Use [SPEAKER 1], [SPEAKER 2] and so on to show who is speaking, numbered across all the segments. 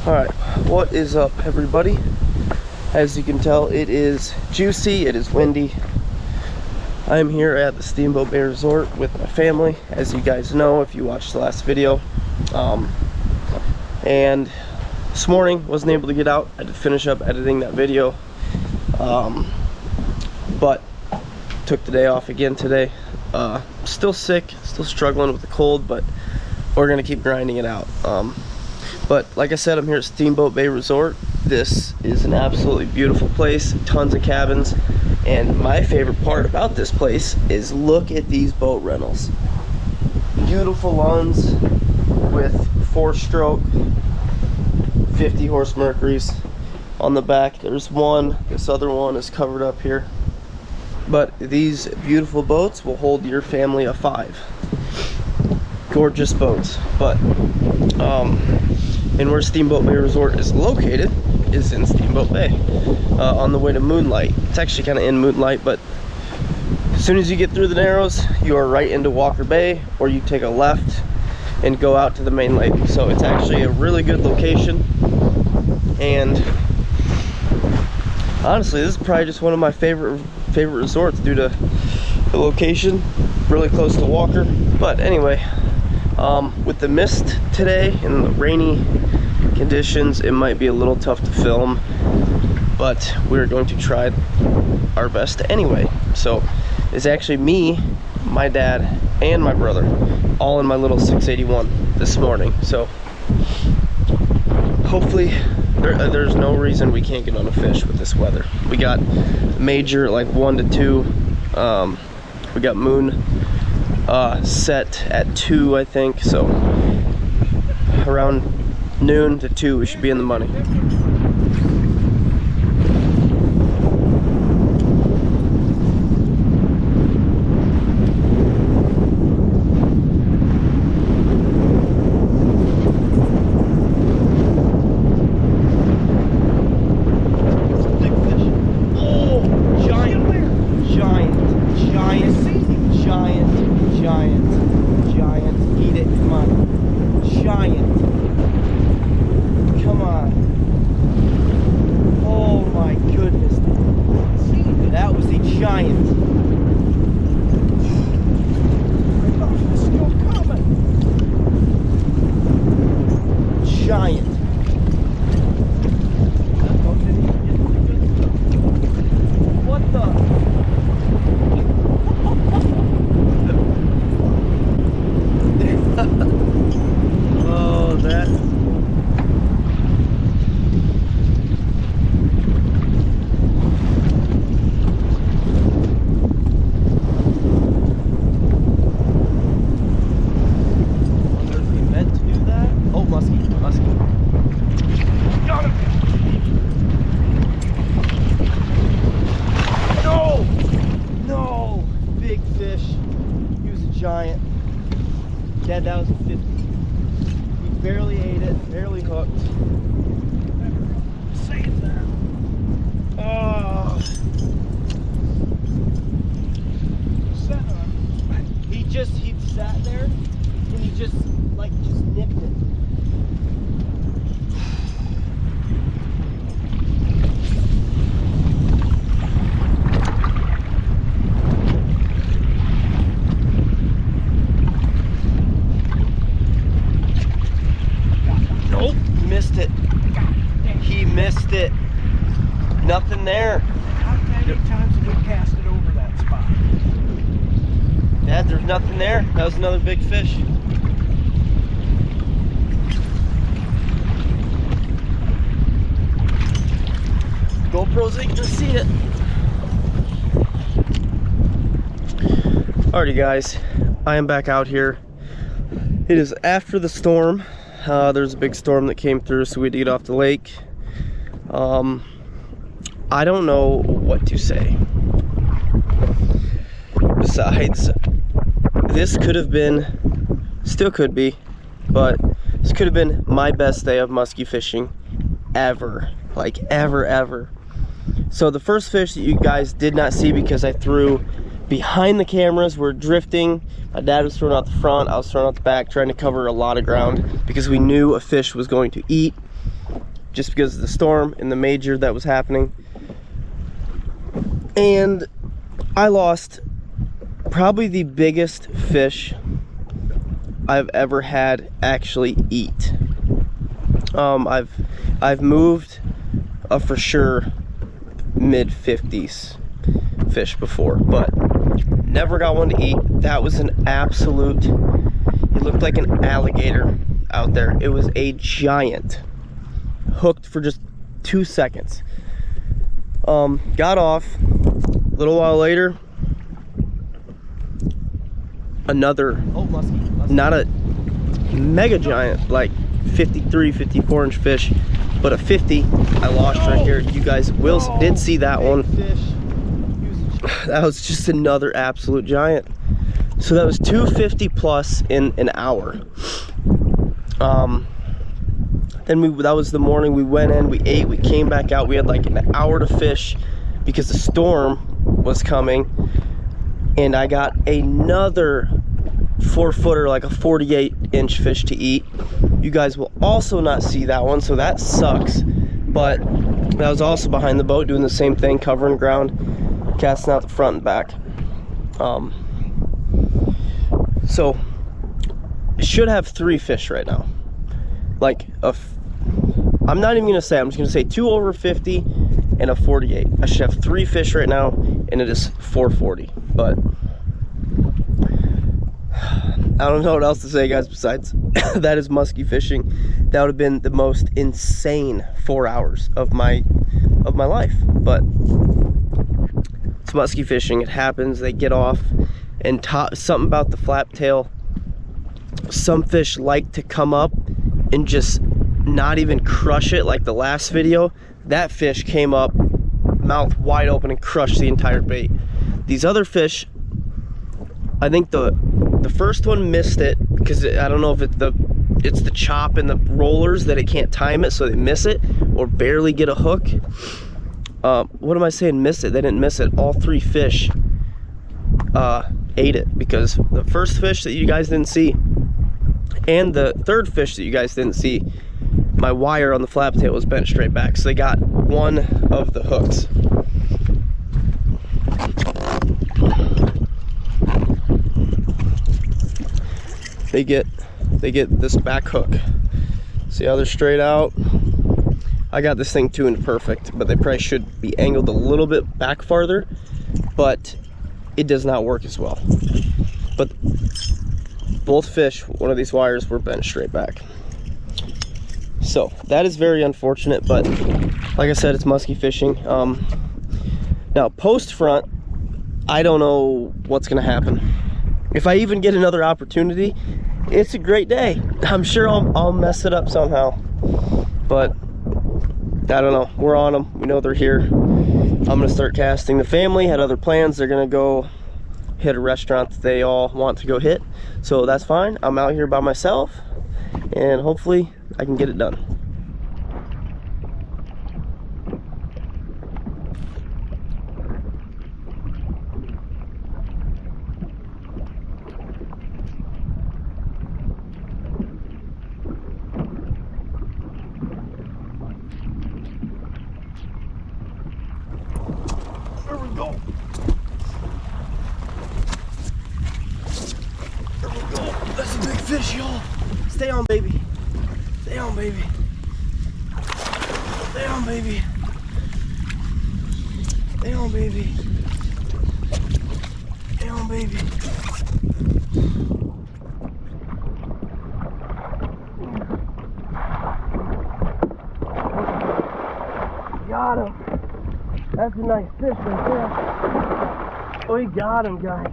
[SPEAKER 1] Alright, what is up, everybody? As you can tell, it is juicy, it is windy. I'm here at the Steamboat Bay Resort with my family, as you guys know if you watched the last video. And this morning, wasn't able to get out. I had to finish up editing that video. But took the day off again today. Still sick, still struggling with the cold, but we're gonna keep grinding it out. But like I said, I'm here at Steamboat Bay Resort. This is an absolutely beautiful place, tons of cabins, and my favorite part about this place is look at these boat rentals. Beautiful ones with 4-stroke 50 horse Mercuries on the back. There's one, this other one is covered up here. But these beautiful boats will hold your family of 5. Gorgeous boats. But and where Steamboat Bay Resort is located is in Steamboat Bay, on the way to Moonlight. It's actually kind of in Moonlight, but as soon as you get through the Narrows, you are right into Walker Bay, or you take a left and go out to the main lake. So it's actually a really good location, and honestly, this is probably just one of my favorite resorts due to the location, really close to Walker. But anyway, with the mist today and the rainy conditions, it might be a little tough to film, but we're going to try our best anyway. So it's actually me, my dad, and my brother, all in my little 681 this morning. So hopefully there's no reason we can't get on a fish with this weather. We got major, like 1 to 2. We got moon set at 2, I think. So around noon to 2, we should be in the money. Giant. Dad, that was a 50. He barely ate it, barely hooked. Save that. Oh. He sat there and he just nipped it. He missed it. Nothing there.
[SPEAKER 2] How many times did we cast it over that spot?
[SPEAKER 1] Dad, there's nothing there. That was another big fish. GoPros ain't gonna see it. Alrighty guys, I am back out here. It is after the storm. There's a big storm that came through, so we had to get off the lake. I don't know what to say. Besides, this could have been, still could be, but this could have been my best day of musky fishing ever. Like ever. So the first fish that you guys did not see because I threw behind the cameras were drifting. My dad was throwing out the front, I was throwing out the back, trying to cover a lot of ground because we knew a fish was going to eat. just because of the storm and the major that was happening. And I lost probably the biggest fish I've ever had actually eat. I've moved for sure mid-50s fish before, but never got one to eat. That was an absolute, it looked like an alligator out there. It was a giant, hooked for just 2 seconds. Got off. A little while later, another,
[SPEAKER 2] musky.
[SPEAKER 1] not a mega giant, like 53, 54 inch fish, but a 50 I lost right here. You guys did see that one. That was just another absolute giant. So that was 250 plus in an hour. Then that was the morning. We went in, we ate, we came back out. We had like an hour to fish because the storm was coming, and I got another 4-footer, like a 48-inch fish to eat. You guys will also not see that one, so that sucks. But that was also behind the boat doing the same thing, covering ground, casting out the front and back. So should have 3 fish right now. Like I'm not even gonna say, I'm just gonna say 2 over 50 and a 48. I should have 3 fish right now, and it is 440. But I don't know what else to say, guys, besides that is musky fishing. That would have been the most insane 4 hours of my life. But it's musky fishing. It happens. They get off, and something about the flap tail. Some fish like to come up and just not even crush it like the last video. That fish came up mouth wide open and crushed the entire bait. These other fish, I think the first one missed it because I don't know if it's the chop and the rollers that it can't time it, so they miss it or barely get a hook. What am I saying, miss it? They didn't miss it. All 3 fish ate it, because the first fish that you guys didn't see and the third fish that you guys didn't see, my wire on the flap tail was bent straight back, so they got one of the hooks. They get this back hook. See how they're straight out? I got this thing tuned perfect, but they probably should be angled a little bit back farther, but it does not work as well. But both fish, one of these wires were bent straight back. So that is very unfortunate, but like I said, it's musky fishing. Now post front, I don't know what's gonna happen. If I even get another opportunity, it's a great day. I'm sure I'll mess it up somehow, but I don't know. We're on them. We know they're here. I'm gonna start casting. The family had other plans. They're gonna go hit a restaurant that they all want to go hit, so that's fine. I'm out here by myself, and hopefully I can get it done. There we go. There we go. That's a big fish, y'all. Stay on, baby. Stay on, baby. Stay on, baby. Stay on, baby. Stay on, baby. Got him. That's a nice fish right there. We got him, guys.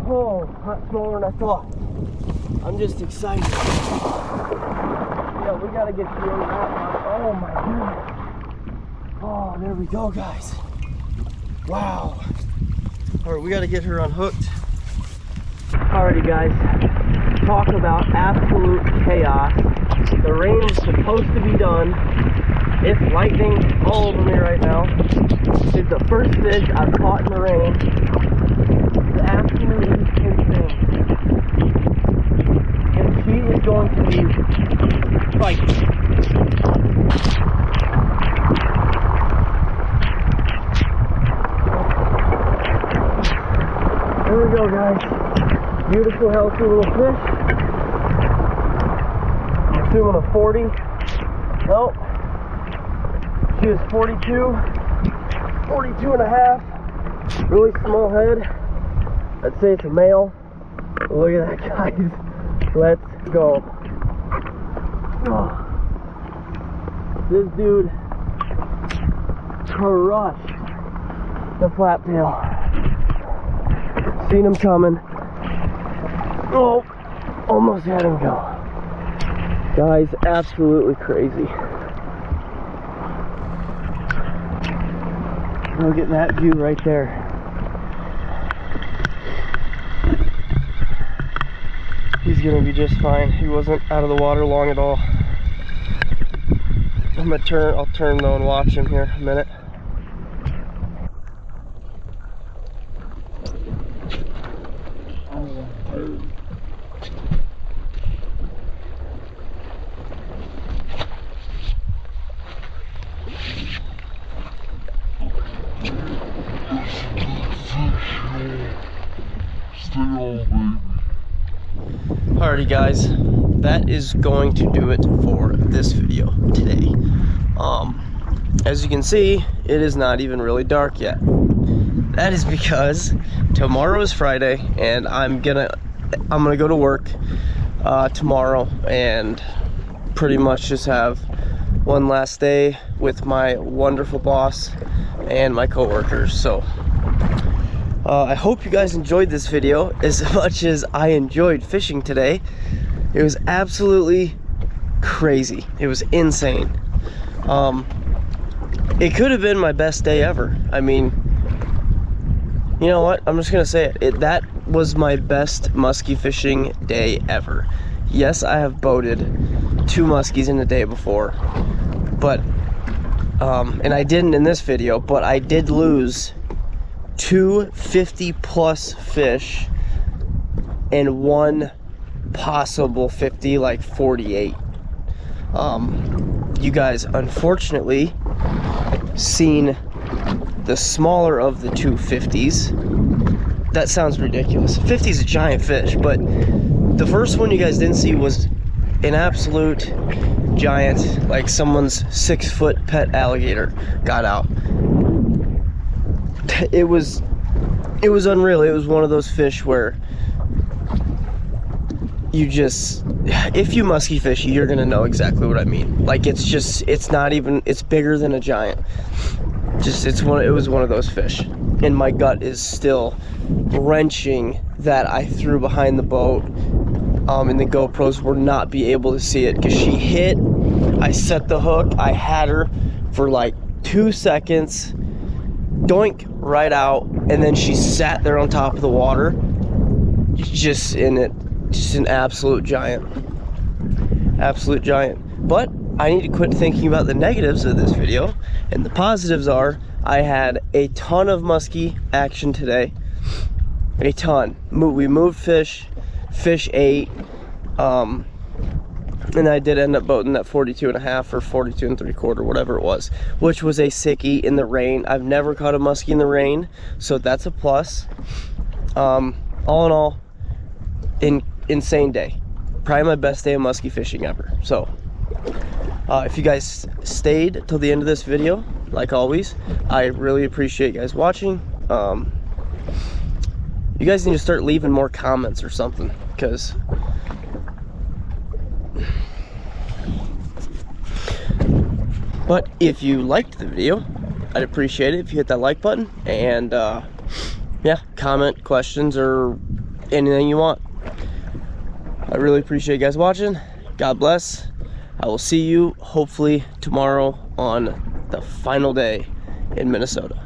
[SPEAKER 1] Oh, not smaller than I thought. I'm just excited. Yeah, we gotta get to the other one. Oh my goodness. Oh, there we go, guys. Wow. All right, we gotta get her unhooked. Alrighty, guys. Talk about absolute chaos. The rain is supposed to be done. It's lightning all over me right now. It's the first fish I've caught in the rain. It's absolutely insane. And she is going to be fighting. go, guys. Beautiful, healthy little fish. I'm assuming a 40. Nope. She was 42 and a half. Really small head. I'd say it's a male. Look at that, guys. Let's go. Oh. This dude crushed the flap tail. Seen him coming. Oh, almost had him go. Guys, absolutely crazy. Look at that view right there. He's gonna be just fine. He wasn't out of the water long at all. I'll turn though and watch him here a minute. Alrighty guys, that is going to do it for this video today. As you can see, it is not even really dark yet. That is because tomorrow is Friday and I'm gonna go to work tomorrow and pretty much just have one last day with my wonderful boss and my coworkers. So I hope you guys enjoyed this video as much as I enjoyed fishing today. It was absolutely crazy. It was insane. It could have been my best day ever. I mean, you know what? I'm just gonna say it. That was my best musky fishing day ever. Yes, I have boated 2 muskies in a day before, but and I didn't in this video, but I did lose 2 50+ fish and 1 possible 50, like 48. You guys unfortunately seen the smaller of the 2 50s. That sounds ridiculous. 50 is a giant fish, but the first one you guys didn't see was an absolute giant, like someone's 6-foot pet alligator got out. It was unreal. It was one of those fish where you just, if you musky fish, you're gonna know exactly what I mean. Like, it's not even, it's bigger than a giant. It was one of those fish, and my gut is still wrenching that I threw behind the boat, and the GoPros will not be able to see it because she hit. I set the hook, I had her for like 2 seconds, doink, right out, and then she sat there on top of the water, just an absolute giant. But I need to quit thinking about the negatives of this video, and the positives are I had a ton of musky action today. A ton. We moved fish ate, and I did end up boating that 42 and a half or 42 and 3/4, whatever it was, which was a sickie in the rain. I've never caught a muskie in the rain, so that's a plus. All in all, insane day. Probably my best day of musky fishing ever. So if you guys stayed till the end of this video, like always, I really appreciate you guys watching. You guys need to start leaving more comments or something, because but if you liked the video, I'd appreciate it if you hit that like button, and yeah, comment, questions, or anything you want. I really appreciate you guys watching. God bless. I will see you hopefully tomorrow on the final day in Minnesota.